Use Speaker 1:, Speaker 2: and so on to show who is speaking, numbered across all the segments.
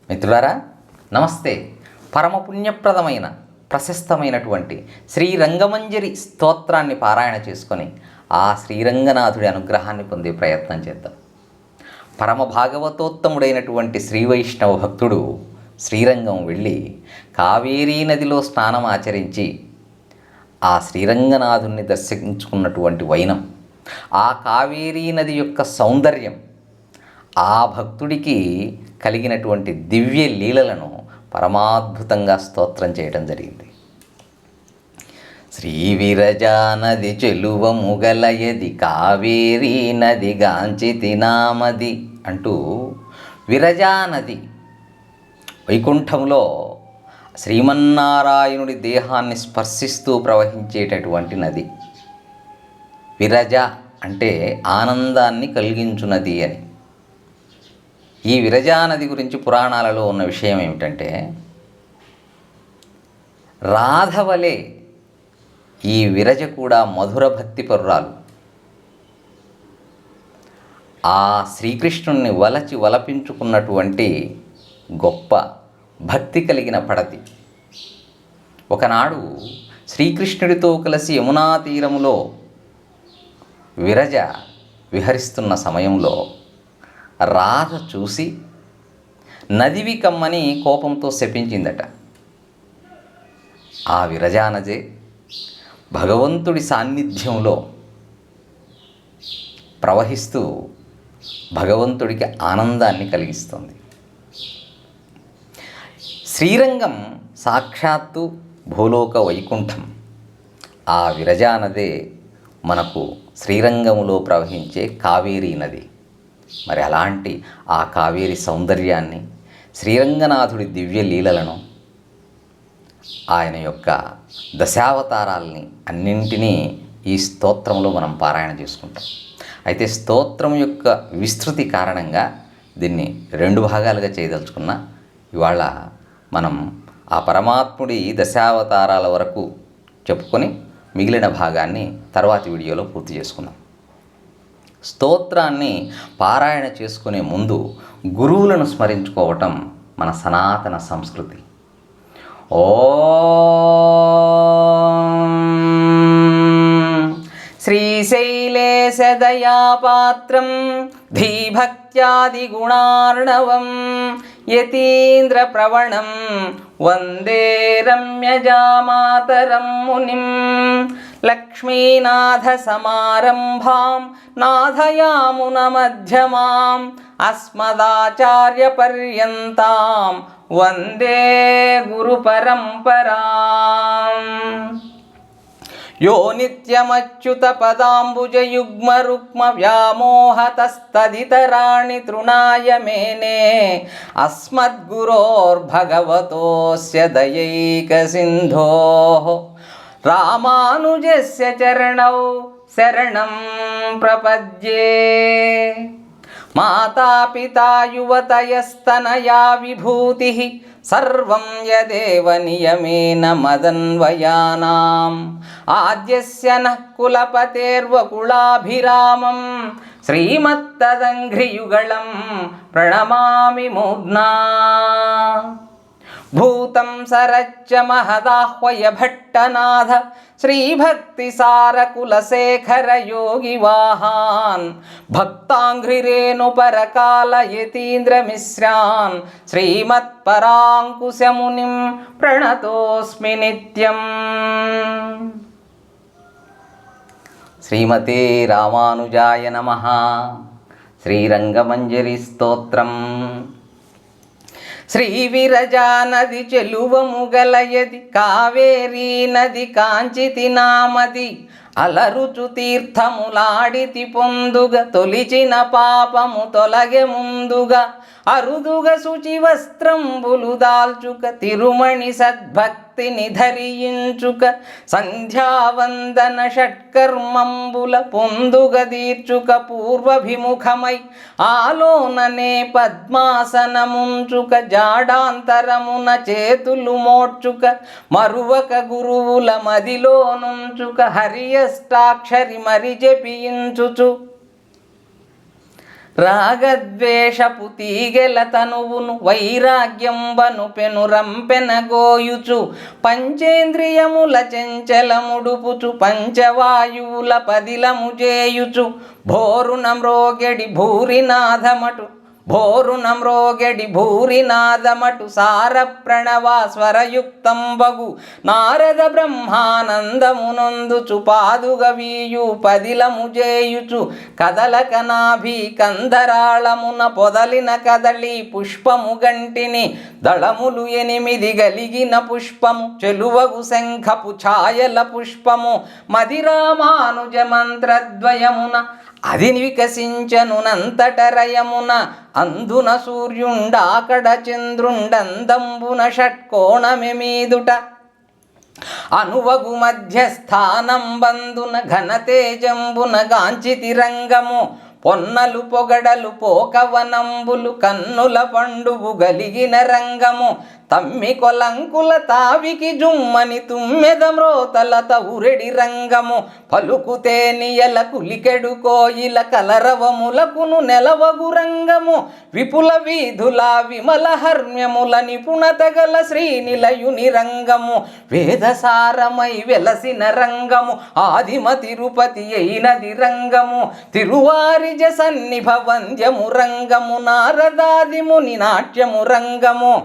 Speaker 1: మిత్రులారా నమస్తే. పరమపుణ్యప్రదమైన ప్రశస్తమైనటువంటి శ్రీరంగమంజరి స్తోత్రాన్ని పారాయణ చేసుకొని ఆ శ్రీరంగనాథుడి అనుగ్రహాన్ని పొందే ప్రయత్నం చేద్దాం. పరమ భాగవతోత్తముడైనటువంటి శ్రీవైష్ణవ భక్తుడు శ్రీరంగం వెళ్ళి కావేరీ నదిలో స్నానం ఆచరించి ఆ శ్రీరంగనాథుణ్ణి దర్శించుకున్నటువంటి వైనం, ఆ కావేరీ నది యొక్క సౌందర్యం, ఆ భక్తుడికి కలిగినటువంటి దివ్య లీలలను పరమాద్భుతంగా స్తోత్రం చేయడం జరిగింది. శ్రీ విరజానది చెలువ ముగలయది కావేరీ నది గాంచితి నామది అంటూ విరజానది వైకుంఠంలో శ్రీమన్నారాయణుడి దేహాన్ని స్పర్శిస్తూ ప్రవహించేటటువంటి నది. విరజ అంటే ఆనందాన్ని కలిగించునది అని. ఈ విరజానది గురించి పురాణాలలో ఉన్న విషయం ఏమిటంటే, రాధవలే ఈ విరజ కూడా మధుర భక్తి పరురాలు. ఆ శ్రీకృష్ణుణ్ణి వలపించుకున్నటువంటి గొప్ప భక్తి కలిగిన పడతి. ఒకనాడు శ్రీకృష్ణుడితో కలిసి యమునా తీరములో విరజ విహరిస్తున్న సమయంలో రాధ చూసి నదివి కమ్మని కోపంతో శపించిందట. ఆ విరజానదే భగవంతుడి సాన్నిధ్యంలో ప్రవహిస్తూ భగవంతుడికి ఆనందాన్ని కలిగిస్తుంది. శ్రీరంగం సాక్షాత్తు భూలోక వైకుంఠం. ఆ విరజానదే మనకు శ్రీరంగములో ప్రవహించే కావేరీ నది. మరి అలాంటి ఆ కావేరి సౌందర్యాన్ని, శ్రీరంగనాథుడి దివ్య లీలలను, ఆయన యొక్క దశావతారాల్ని అన్నింటినీ ఈ స్తోత్రంలో మనం పారాయణ చేసుకుంటాం. అయితే స్తోత్రం యొక్క విస్తృతి కారణంగా దీన్ని 2 భాగాలుగా చేయదలుచుకున్న ఇవాళ మనం ఆ పరమాత్ముడి దశావతారాల వరకు చెప్పుకొని మిగిలిన భాగాన్ని తర్వాతి వీడియోలో పూర్తి చేసుకుందాం. స్తోత్రాన్ని పారాయణ చేసుకునే ముందు గురువులను స్మరించుకోవటం మన సనాతన సంస్కృతి. ఓం శ్రీశైలేశదయాపాత్రం ధీభక్త్యాదిగుణార్ణవం యతీంద్రప్రవణం వందే రమ్యజామాతరం మునిం లక్ష్మీనాథసమారంభాం నాథయామునమధ్యమాం అస్మదాచార్యపర్యంతాం వందే గురుపరంపరాం. యో నిత్యమచ్యుతపదాంబుజయుగ్మరుక్మ వ్యామోహతస్తదితరాణి తృణాయ మేనే అస్మద్గురోర్భగవతోస్య దయైకసింధోః రామానుజస్య చరణౌ శరణం ప్రపద్యే. మాతాపితా యువతయస్తనయా విభూతిః సర్వం యదేవ నియమేన మదన్వయానాం. ఆద్యస్య నః కులపతేర్వకులాభిరామం శ్రీమత్తదంఘ్రియుగళం ప్రణమామి మూర్ధ్నా. భూతం సరచ్చ మహదాహ్వయ భట్టనాథ శ్రీభక్తిసారకులశేఖర యోగివాహాన్ భక్తాంఘ్రిరేణు పరకాలయతీంద్రమిశ్రాన్ శ్రీమత్పరాంకుశమునిం ప్రణతోస్మి నిత్యం. శ్రీమతే రామానుజాయ నమః. శ్రీరంగమంజరి స్తోత్రం. శ్రీ విరజానది చెలువ ముగలయది కావేరీ నది కాంచితి నామది. అలరుచు తీర్థములాడితి పొందుగా తొలిచిన పాపము తొలగె ముందుగా. అరుదుగ శుచి వస్త్రంబులు దాల్చుక తిరుమణి సద్భక్తిని ధరించుక. సంధ్యావందన షట్కర్మంబుల పొందుగ దీర్చుక పూర్వభిముఖమై. ఆలోననే పద్మాసనముంచుక జాడాంతరమున చేతులు మోడ్చుక. మరువక గురువుల మదిలో నుంచుక హరియష్టాక్షరి మరి జపించుచు. రాగద్వేషపు తీగెల తనువును వైరాగ్యంబను పెనురంపెనగోయుచు పంచేంద్రియముల చెంచలముడుపుచు పంచవాయువుల పదిలము చేయుచు భోరున మ్రోగెడి భూరినాథమటు సార ప్రణవ స్వరయుక్తంబగు నారద బ్రహ్మానందమునందుచు పాదుగవీయు పదిలము చేయుచు కదలక నాభి కందరాళమున పొదలిన కదలి పుష్పము గంటిని దళములు 8 గలిగిన పుష్పము చెలువగు శంఖపు ఛాయల పుష్పము మదిరామానుజ మంత్రద్వయమున అది వికసించనునంతటరయమున అందున సూర్యుండాకడ చంద్రుండందంబున షట్కోణమెమీదుట అనువగు మధ్యస్థానం బందున ఘనతేజంబున గాంచితి రంగము పొన్నలు పొగడలు పోకవనంబులు కన్నుల పండువు గలిగిన రంగము తమ్మి కొలంకుల తావికి జుమ్మని తుమ్మెద మ్రోతల తౌరెడి రంగము పలుకుతే నియల కులికెడు కోయిల కలరవములకును నెలవగు రంగము విపుల వీధుల విమల హర్మ్యముల నిపుణత గల శ్రీనిలయుని రంగము వేదసారమై వెలసిన రంగము ఆదిమ తిరుపతి అయినది రంగము తిరువారిజ సన్నిభ వంద్యము రంగము నారదాదిముని నాట్యము రంగము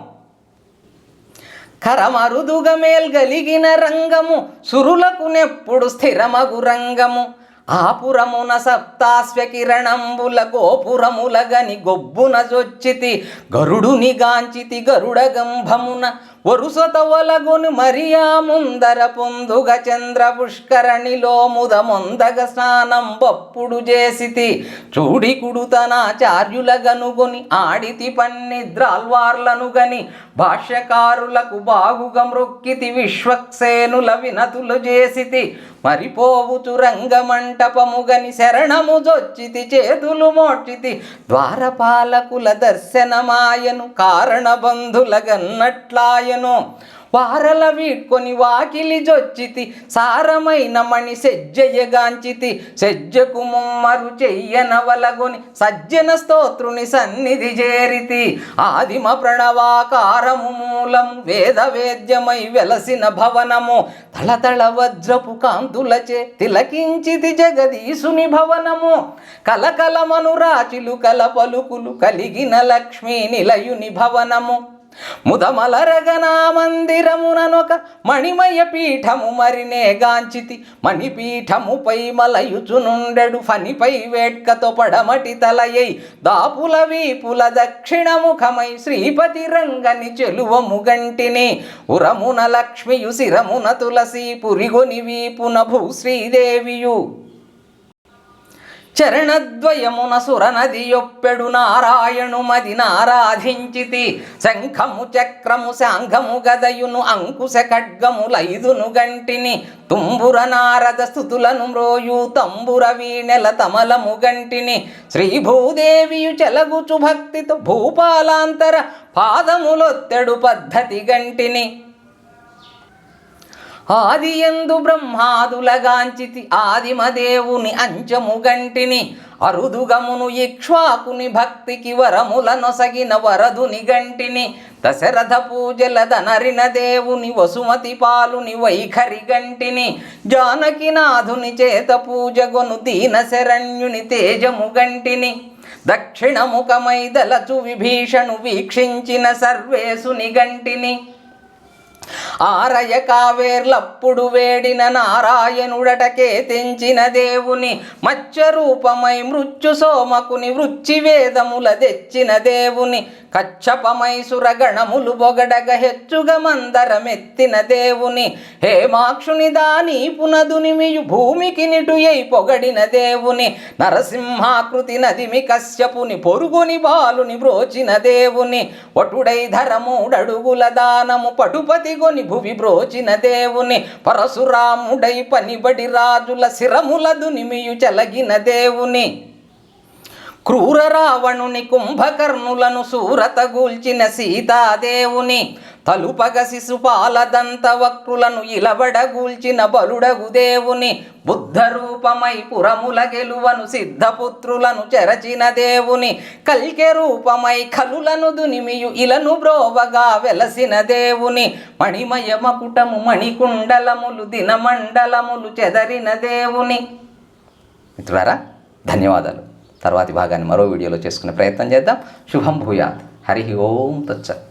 Speaker 1: కరమరుదుగ మేల్గలిగిన రంగము సురులకు నెప్పుడు స్థిరమగు రంగము ఆపురమున సప్తాశ్వకిరణంబుల గోపురములగని గొబ్బున జొచ్చితి గరుడుని గాంచితి గరుడ గంభమున వరుసత ఒలగును మరియా ముందర పొందుగ చంద్ర పుష్కరణిలో ముదమొందగ స్నానం బప్పుడు చేసితి చూడి కుడుతనాచార్యుల గనుగొని ఆడితి పన్నిద్రాల్వార్లను గని భాష్యకారులకు బాగుగా మ్రొక్కితి విశ్వక్సేనుల వినతులు చేసితి మరిపోవుచు రంగమంటపముగని శరణము జొచ్చితి చేతులు మోడ్చితి ద్వారపాలకుల దర్శనమాయను కారణబంధుల గన్నట్లాయను వారల వీడ్కొని వాకిలి జొచ్చితి సారమైన మణి సెజ్జయగాంచితి సెజ్జకు ముమ్మరు చెయ్యనవలగొని సజ్జన స్తోత్రుని సన్నిధి చేరితి ఆదిమ ప్రణవాకారము మూలము వేదవేద్యమై వెలసిన భవనము తళతళ వజ్రపు కాంతులచే తిలకించితి జగదీశుని భవనము కలకలమను రాచిలు కల పలుకులు కలిగిన లక్ష్మీ నిలయుని భవనము ముదమలరగనా మందిరముననొక మణిమయ పీఠము మరినే గాంచితి మణిపీఠముపై మలయుచునుండెడు ఫనిపై వేట్కతో పడమటి తలయై దాపుల వీపుల దక్షిణముఖమై శ్రీపతి రంగని చెలువము గంటిని ఉరమున లక్ష్మియు శిరమున తులసి పురిగొని వీపున భూశ్రీదేవియు చరణద్వయమున సురనది యొప్పెడు నారాయణు మదినారాధించితి శంఖము చక్రము శాంఘము గదయును అంకుశ ఖడ్గములైదును గంటిని తుంబుర నారద స్థుతులను మ్రోయు తంబుర వీణెల తమలము గంటిని శ్రీభూదేవియు చెలగుచు భక్తితో భూపాలాంతర పాదములొత్తెడు పద్ధతి గంటిని ఆదియందు బ్రహ్మాదులగాంచితి ఆదిమదేవుని అంచము గంటిని అరుదుగమును ఇక్ష్వాకుని భక్తికి వరముల నొసగిన వరదుని గంటిని దశరథ పూజల దనరిన దేవుని వసుమతి పాలుని వైఖరి గంటిని జానకినాథుని చేత పూజగొను దీన శరణ్యుని తేజము గంటిని దక్షిణముఖమై దలచు విభీషణు వీక్షించిన సర్వేసుని గంటిని ఆరయ కావేర్లప్పుడు వేడిన నారాయణుడటకే తెంచిన దేవుని మత్స్యరూపమై మృత్యు సోమకుని వృచ్చి వేదముల తెచ్చిన దేవుని కచ్చపమై సురగణములు బొగడగ హెచ్చుగ మందరమెత్తిన దేవుని హేమాక్షుని దాని పునదునిమియు భూమికి నిటుయై పొగడిన దేవుని నరసింహాకృతి నదిమి కశ్యపుని పొరుగుని బాలుని బ్రోచిన దేవుని వటుడై ధరమూడడుగుల దానము పటుపతి గొని భువి బ్రోచిన దేవుని పరశురాముడై పనిబడి రాజుల శిరముల దునిమియు చెలగిన దేవుని క్రూర రావణుని కుంభకర్ణులను సూరతగూల్చిన సీతాదేవుని తలుపగ శిశుపాలదంత వక్రులను ఇలబడగూల్చిన బలుడగు దేవుని బుద్ధ రూపమై పురముల గెలువను సిద్ధపుత్రులను చెరచిన దేవుని కల్కె రూపమై కలులను దునిమియు ఇలను బ్రోవగా వెలసిన దేవుని మణిమయ మకుటము మణికుండలములు దినమండలములు చెదరిన దేవుని. మిత్రులారా, ధన్యవాదాలు. తర్వాతి భాగాన్ని మరో వీడియోలో చేసుకునే ప్రయత్నం చేద్దాం. శుభం భూయాత్. హరి ఓం తత్సత్.